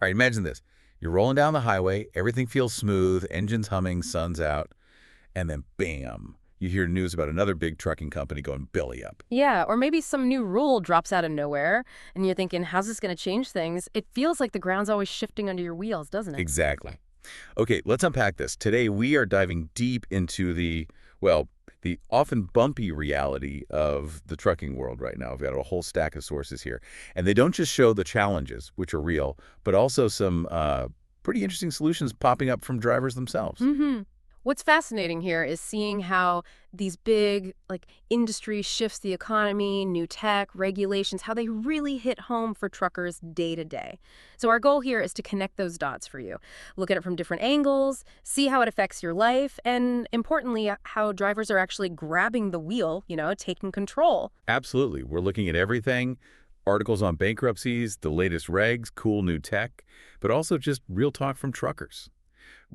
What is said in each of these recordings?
All right, imagine this. You're rolling down the highway, everything feels smooth, engines humming, sun's out, and then bam, you hear news about another big trucking company going belly up. Yeah, or maybe some new rule drops out of nowhere, and you're thinking, how's this going to change things? It feels like the ground's always shifting under your wheels, doesn't it? Exactly. Okay, let's unpack this. Today, we are diving deep into the often bumpy reality of the trucking world right now. We've got a whole stack of sources here. And they don't just show the challenges, which are real, but also some pretty interesting solutions popping up from drivers themselves. Mm-hmm. What's fascinating here is seeing how these big, industry shifts the economy, new tech, regulations, how they really hit home for truckers day to day. So our goal here is to connect those dots for you. Look at it from different angles, see how it affects your life, and importantly, how drivers are actually grabbing the wheel, taking control. Absolutely. We're looking at everything, articles on bankruptcies, the latest regs, cool new tech, but also just real talk from truckers.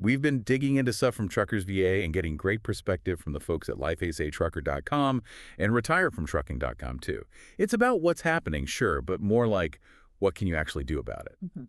We've been digging into stuff from Truckers VA and getting great perspective from the folks at lifeasatrucker.com and retirefromtrucking.com too. It's about what's happening, sure, but more like what can you actually do about it? Mhm.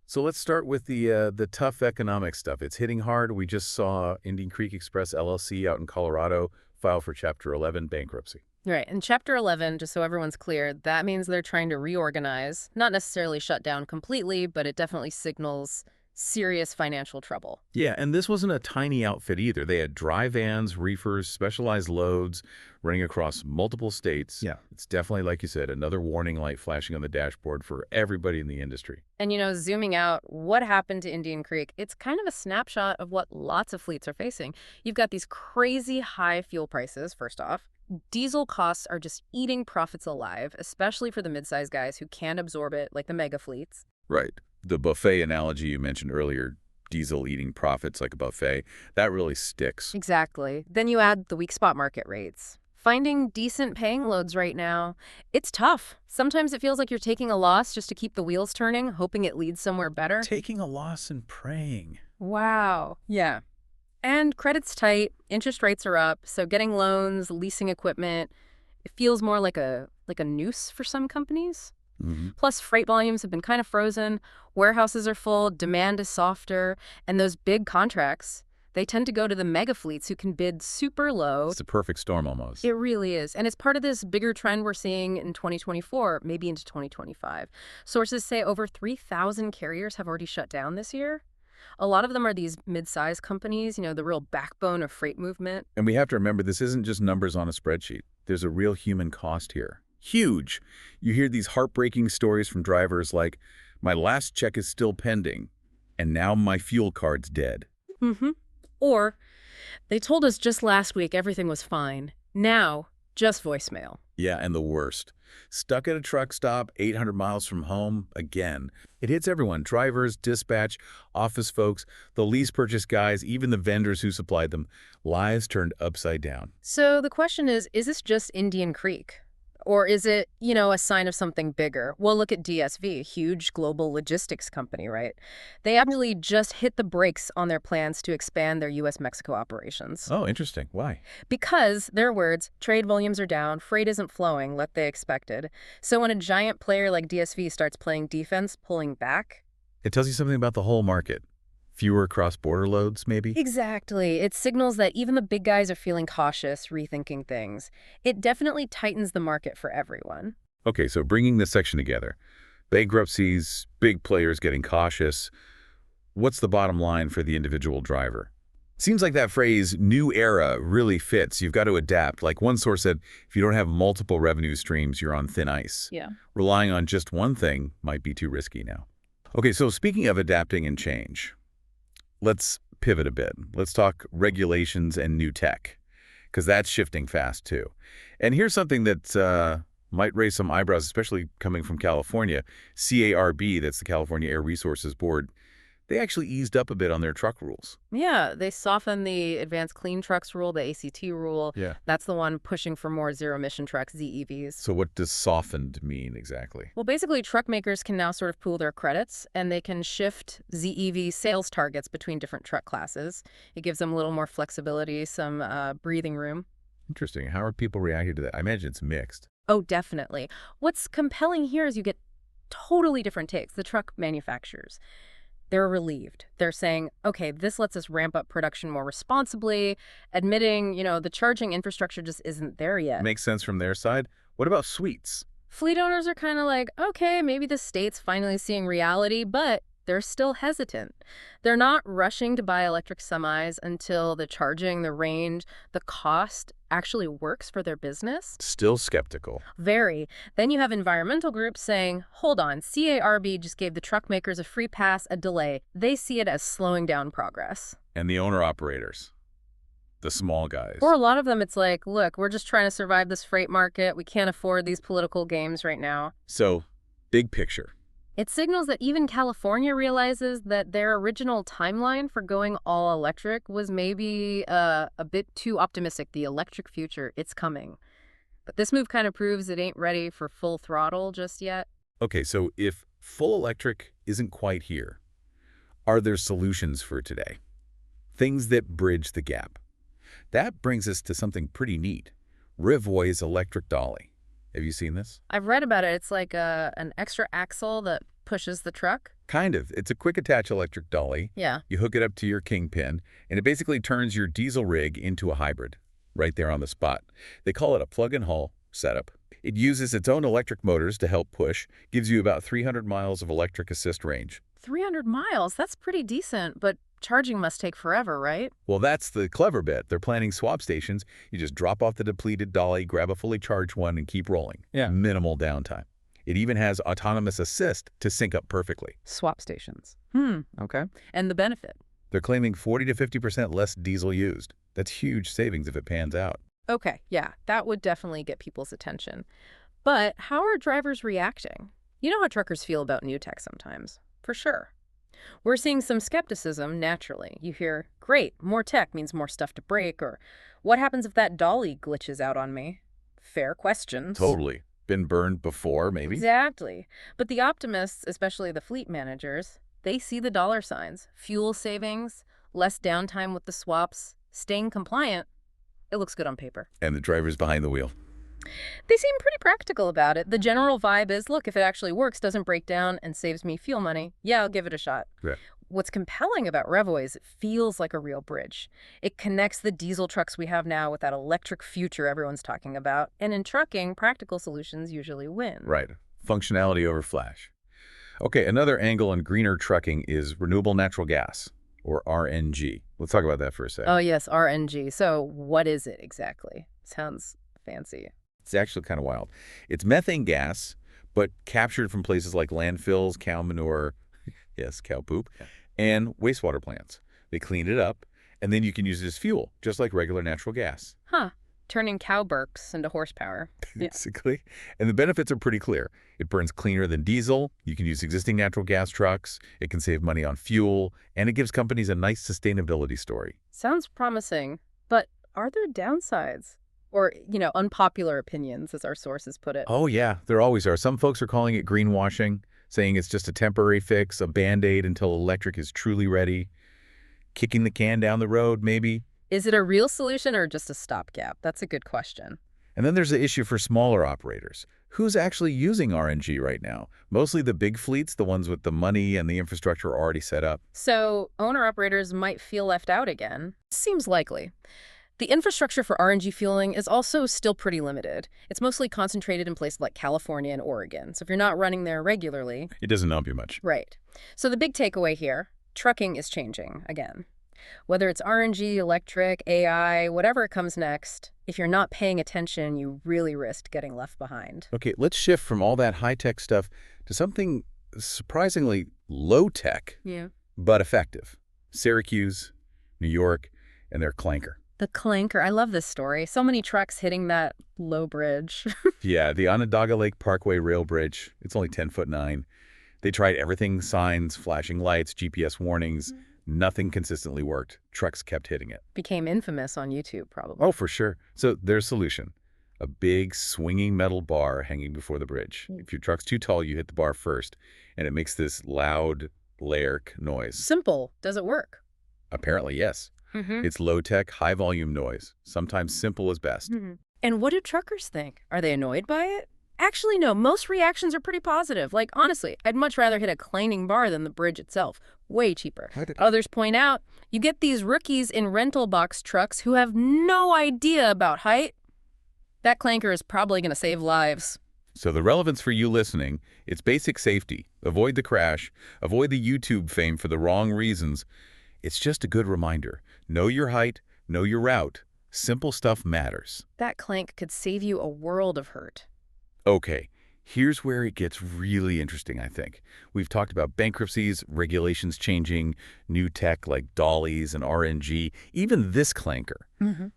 So let's start with the tough economic stuff. It's hitting hard. We just saw Indian Creek Express LLC out in Colorado file for Chapter 11 bankruptcy. Right. In Chapter 11, just so everyone's clear, that means they're trying to reorganize, not necessarily shut down completely, but it definitely signals serious financial trouble. Yeah, and this wasn't a tiny outfit either. They had dry vans, reefers, specialized loads running across multiple states. Yeah. It's definitely, like you said, another warning light flashing on the dashboard for everybody in the industry. And, zooming out, what happened to Indian Creek? It's kind of a snapshot of what lots of fleets are facing. You've got these crazy high fuel prices, first off. Diesel costs are just eating profits alive, especially for the midsize guys who can't absorb it like the mega fleets. Right. The buffet analogy you mentioned earlier, diesel eating profits like a buffet, that really sticks. Exactly. Then you add the weak spot market rates. Finding decent paying loads right now, it's tough. Sometimes it feels like you're taking a loss just to keep the wheels turning, hoping it leads somewhere better. Taking a loss and praying. Wow. Yeah. And credit's tight, interest rates are up, so getting loans, leasing equipment, it feels more like a noose for some companies. Hmm. Plus, freight volumes have been kind of frozen, warehouses are full, demand is softer, and those big contracts, they tend to go to the mega fleets who can bid super low. It's a perfect storm almost. It really is. And it's part of this bigger trend we're seeing in 2024, maybe into 2025. Sources say over 3,000 carriers have already shut down this year. A lot of them are these mid-sized companies, the real backbone of freight movement. And we have to remember, this isn't just numbers on a spreadsheet. There's a real human cost here. Huge. You hear these heartbreaking stories from drivers like, my last check is still pending, and now my fuel card's dead. Mm-hmm. Or, they told us just last week everything was fine. Now, just voicemail. Yeah, and the worst. Stuck at a truck stop 800 miles from home, again. It hits everyone, drivers, dispatch, office folks, the lease purchase guys, even the vendors who supplied them. Lives turned upside down. So the question is this just Indian Creek? Or is it, a sign of something bigger? Well, look at DSV, a huge global logistics company, right? They actually just hit the brakes on their plans to expand their U.S.-Mexico operations. Oh, interesting. Why? Because, their words, trade volumes are down, freight isn't flowing like they expected. So when a giant player like DSV starts playing defense, pulling back... It tells you something about the whole market. Fewer cross-border loads, maybe? Exactly. It signals that even the big guys are feeling cautious, rethinking things. It definitely tightens the market for everyone. Okay, so bringing this section together. Bankruptcies, big players getting cautious. What's the bottom line for the individual driver? Seems like that phrase, new era, really fits. You've got to adapt. Like one source said, if you don't have multiple revenue streams, you're on thin ice. Yeah. Relying on just one thing might be too risky now. Okay, so speaking of adapting and change, let's pivot a bit. Let's talk regulations and new tech, because that's shifting fast too. And here's something that might raise some eyebrows, especially coming from California. CARB, that's the California Air Resources Board, they actually eased up a bit on their truck rules. Yeah, they softened the Advanced Clean Trucks rule, the ACT rule. Yeah. That's the one pushing for more zero-emission trucks, ZEVs. So what does softened mean exactly? Well, basically, truck makers can now sort of pool their credits, and they can shift ZEV sales targets between different truck classes. It gives them a little more flexibility, some breathing room. Interesting. How are people reacting to that? I imagine it's mixed. Oh, definitely. What's compelling here is you get totally different takes. The truck manufacturers, they're relieved. They're saying, okay, this lets us ramp up production more responsibly, admitting, the charging infrastructure just isn't there yet. Makes sense from their side. What about suites? Fleet owners are kind of like, okay, maybe the state's finally seeing reality, but they're still hesitant. They're not rushing to buy electric semis until the charging, the range, the cost actually works for their business. Still skeptical. Very. Then you have environmental groups saying, hold on, CARB just gave the truck makers a free pass, a delay. They see it as slowing down progress. And the owner-operators, the small guys. For a lot of them, it's like, look, we're just trying to survive this freight market. We can't afford these political games right now. So, big picture. It signals that even California realizes that their original timeline for going all electric was maybe a bit too optimistic. The electric future, it's coming. But this move kind of proves it ain't ready for full throttle just yet. Okay, so if full electric isn't quite here, are there solutions for today? Things that bridge the gap. That brings us to something pretty neat. Revoy's electric dolly. Have you seen this? I've read about it. It's like an extra axle that pushes the truck. Kind of. It's a quick attach electric dolly. Yeah. You hook it up to your kingpin, and it basically turns your diesel rig into a hybrid right there on the spot. They call it a plug-and-haul setup. It uses its own electric motors to help push, gives you about 300 miles of electric assist range. 300 miles? That's pretty decent, but charging must take forever, right? Well, that's the clever bit. They're planning swap stations. You just drop off the depleted dolly, grab a fully charged one, and keep rolling. Yeah. Minimal downtime. It even has autonomous assist to sync up perfectly. Swap stations. Okay. And the benefit? They're claiming 40 to 50% less diesel used. That's huge savings if it pans out. Okay, yeah, that would definitely get people's attention. But how are drivers reacting? You know how truckers feel about new tech sometimes, for sure. We're seeing some skepticism, naturally. You hear, great, more tech means more stuff to break, or what happens if that dolly glitches out on me? Fair questions. Totally. Been burned before, maybe? Exactly. But the optimists, especially the fleet managers, they see the dollar signs. Fuel savings, less downtime with the swaps, staying compliant. It looks good on paper. And the driver's behind the wheel. They seem pretty practical about it. The general vibe is, look, if it actually works, doesn't break down, and saves me fuel money, yeah, I'll give it a shot. Yeah. What's compelling about Revoy is it feels like a real bridge. It connects the diesel trucks we have now with that electric future everyone's talking about. And in trucking, practical solutions usually win. Right. Functionality over flash. Okay, another angle on greener trucking is renewable natural gas, or RNG. Let's talk about that for a second. Oh, yes, RNG. So what is it exactly? Sounds fancy. It's actually kind of wild. It's methane gas, but captured from places like landfills, cow manure, yes, cow poop, and wastewater plants. They clean it up, and then you can use it as fuel, just like regular natural gas. Huh. Turning cow burps into horsepower. Basically. And the benefits are pretty clear. It burns cleaner than diesel. You can use existing natural gas trucks. It can save money on fuel. And it gives companies a nice sustainability story. Sounds promising, but are there downsides? Or, unpopular opinions, as our sources put it. Oh, yeah, there always are. Some folks are calling it greenwashing, saying it's just a temporary fix, a Band-Aid until electric is truly ready. Kicking the can down the road, maybe. Is it a real solution or just a stopgap? That's a good question. And then there's the issue for smaller operators. Who's actually using RNG right now? Mostly the big fleets, the ones with the money and the infrastructure already set up. So owner-operators might feel left out again. Seems likely. The infrastructure for RNG fueling is also still pretty limited. It's mostly concentrated in places like California and Oregon. So if you're not running there regularly... It doesn't help you much. Right. So the big takeaway here, trucking is changing again. Whether it's RNG, electric, AI, whatever it comes next, if you're not paying attention, you really risk getting left behind. Okay, let's shift from all that high-tech stuff to something surprisingly low-tech, but effective. Syracuse, New York, and their clanker. The clanker. I love this story. So many trucks hitting that low bridge. Yeah, the Onondaga Lake Parkway Rail Bridge. It's only 10'9". They tried everything, signs, flashing lights, GPS warnings. Nothing consistently worked. Trucks kept hitting it. Became infamous on YouTube, probably. Oh, for sure. So their solution, a big swinging metal bar hanging before the bridge. If your truck's too tall, you hit the bar first, and it makes this loud Lairk noise. Simple. Does it work? Apparently, yes. It's low-tech, high-volume noise. Sometimes simple is best. And what do truckers think? Are they annoyed by it? Actually, no. Most reactions are pretty positive. Like, honestly, I'd much rather hit a clanging bar than the bridge itself. Way cheaper. Others point out, you get these rookies in rental box trucks who have no idea about height. That clanker is probably going to save lives. So the relevance for you listening, it's basic safety. Avoid the crash. Avoid the YouTube fame for the wrong reasons. It's just a good reminder. Know your height. Know your route. Simple stuff matters. That clank could save you a world of hurt. Okay, here's where it gets really interesting, I think. We've talked about bankruptcies, regulations changing, new tech like dollies and RNG, even this clanker.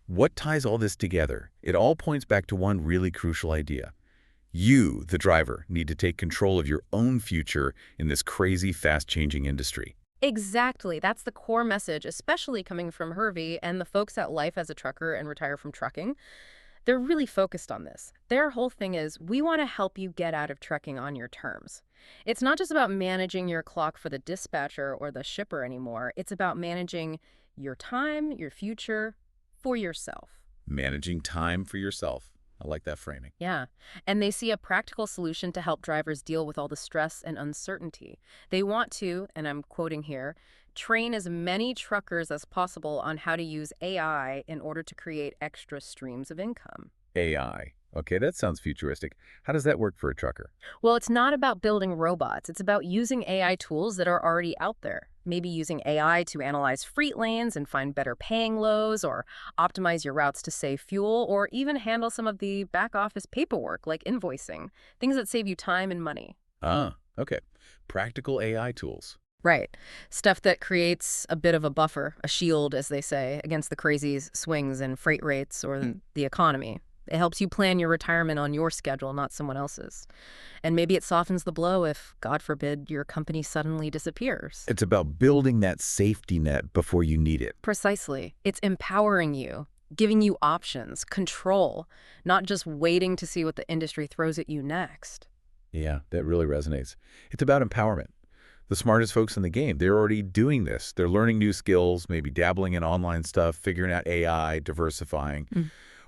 What ties all this together? It all points back to one really crucial idea. You, the driver, need to take control of your own future in this crazy, fast-changing industry. Exactly. That's the core message, especially coming from Hervey and the folks at Life as a Trucker and Retire from Trucking. They're really focused on this. Their whole thing is, we want to help you get out of trucking on your terms. It's not just about managing your clock for the dispatcher or the shipper anymore. It's about managing your time, your future, for yourself. Managing time for yourself. I like that framing. Yeah. And they see a practical solution to help drivers deal with all the stress and uncertainty. They want to, and I'm quoting here, train as many truckers as possible on how to use AI in order to create extra streams of income. AI. Okay, that sounds futuristic. How does that work for a trucker? Well, it's not about building robots. It's about using AI tools that are already out there. Maybe using AI to analyze freight lanes and find better paying lows, or optimize your routes to save fuel, or even handle some of the back office paperwork like invoicing, things that save you time and money. Ah, okay. Practical AI tools. Right. Stuff that creates a bit of a buffer, a shield, as they say, against the crazy swings in freight rates or the economy. It helps you plan your retirement on your schedule, not someone else's. And maybe it softens the blow if, God forbid, your company suddenly disappears. It's about building that safety net before you need it. Precisely. It's empowering you, giving you options, control, not just waiting to see what the industry throws at you next. Yeah, that really resonates. It's about empowerment. The smartest folks in the game, they're already doing this. They're learning new skills, maybe dabbling in online stuff, figuring out AI, diversifying,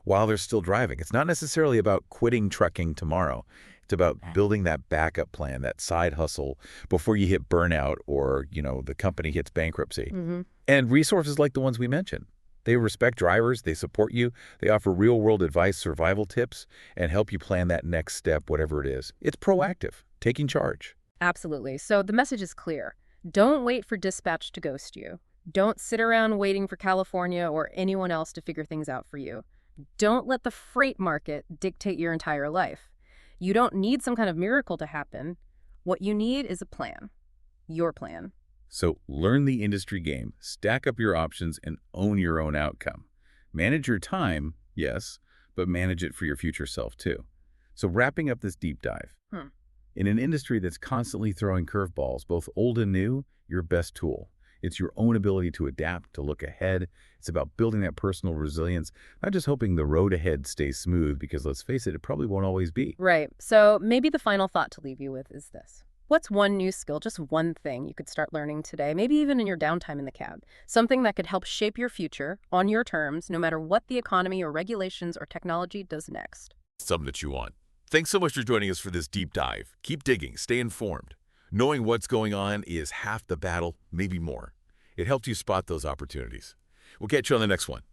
while they're still driving. It's not necessarily about quitting trucking tomorrow. It's about building that backup plan, that side hustle before you hit burnout or, the company hits bankruptcy. And resources like the ones we mentioned. They respect drivers, they support you, they offer real-world advice, survival tips, and help you plan that next step, whatever it is. It's proactive, taking charge. Absolutely. So the message is clear. Don't wait for dispatch to ghost you. Don't sit around waiting for California or anyone else to figure things out for you. Don't let the freight market dictate your entire life. You don't need some kind of miracle to happen. What you need is a plan. Your plan. So learn the industry game, stack up your options, and own your own outcome. Manage your time, yes, but manage it for your future self too. So wrapping up this deep dive. In an industry that's constantly throwing curveballs, both old and new, your best tool. It's your own ability to adapt, to look ahead. It's about building that personal resilience, not just hoping the road ahead stays smooth, because let's face it, it probably won't always be. Right. So maybe the final thought to leave you with is this. What's one new skill, just one thing you could start learning today, maybe even in your downtime in the cab? Something that could help shape your future on your terms, no matter what the economy or regulations or technology does next. Something that you want. Thanks so much for joining us for this deep dive. Keep digging, stay informed. Knowing what's going on is half the battle, maybe more. It helped you spot those opportunities. We'll catch you on the next one.